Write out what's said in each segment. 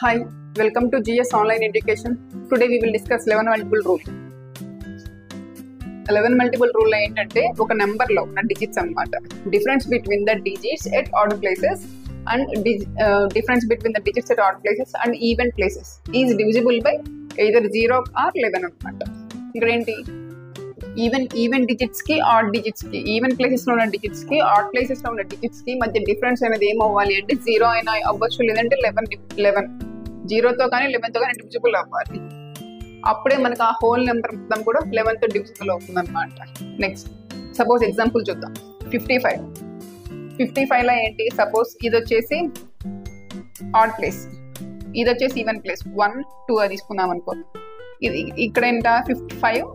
Hi, welcome to GS Online Education. Today we will discuss 11 multiple rule. 11 multiple rule ఏంటంటే ఒక number లో ఉన్న digits అన్నమాట. Difference between the digits at odd places and difference between the digits at odd places and even places is divisible by either 0 or 11 అన్నమాట. ఇక్కడ ఏంటి even digits కి odd digits కి ఈవెన్ ప్లేసెస్ లో ఉన్న డిజిట్స్ కి odd places లో ఉన్న డిజిట్స్ కి మధ్య డిఫరెన్స్ అనేది ఏం అవ్వాలి అంటే 0 అయినా అవ్వచ్చు, లేదంటే 11 0తో కానీ 11తో కానీ డివిజిబుల్ అవ్వాలి. అప్పుడే మనకు ఆ హోల్ నెంబర్ మొత్తం కూడా 11తో డివిజిబుల్ అవుతుంది అనమాట. నెక్స్ట్ సపోజ్ ఎగ్జాంపుల్ చూద్దాం. 55లో ఏంటి, సపోజ్ ఇది వచ్చేసి ఆడ్ ప్లేస్, ఇది వచ్చేసి ఈవెన్ ప్లేస్ 1 2 అది తీసుకున్నాం అనుకో. ఇది ఇక్కడ ఏంట 55,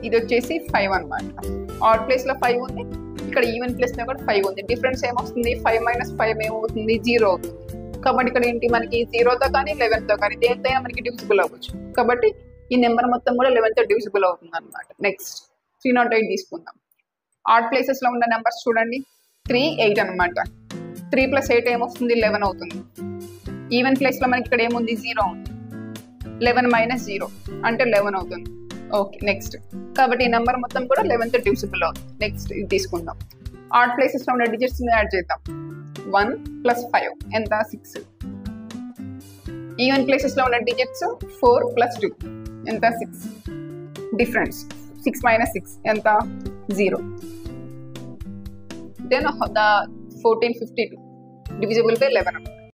ఇది వచ్చేసి 5 అనమాట. ఆడ్ ప్లేస్ లో 5 ఉంది, ఇక్కడ ఈవెన్ ప్లేస్ లో కూడా 5 ఉంది. డిఫరెన్స్ ఏమొస్తుంది, 5 - 5 ఏమవుతుంది, 0 అవుతుంది. కాబట్టి ఇక్కడ ఏంటి, మనకి 0తో కానీ 11తో కానీ దేనితో మనకి డివిజిబుల్ అవ్వచ్చు. కాబట్టి ఈ నెంబర్ మొత్తం కూడా 11తో డివిజిబుల్ అవుతుంది అనమాట. నెక్స్ట్ 308 తీసుకుందాం. ఆడ్ ప్లేసెస్ లో ఉన్న నెంబర్స్ చూడండి, 3 8 అనమాట. 3 + 8 ఏమొస్తుంది, 11 అవుతుంది. ఈవెన్ ప్లేస్ లో మనకి ఇక్కడ ఏముంది, 0 ఉంది. 11 - 0 అంటే 11 అవుతుంది. ఓకే, నెక్స్ట్ కాబట్టి ఈ నెంబర్ మొత్తం కూడా 11తో డివిజిబుల్ అవుతుంది. నెక్స్ట్ ఇది తీసుకుందాం. ఆడ్ ప్లేసెస్ లో ఉన్న డిజిట్స్ యాడ్ చేద్దాం. 1 + 5 ఎంత, 6. ఈవెన్ ప్లేసెస్ లో ఉన్న డిజిట్స్ 4 + 2 ఎంత, 6. డిఫరెన్స్ 6 - 6 ఎంత, 0. Then the 1452 divisible by 11.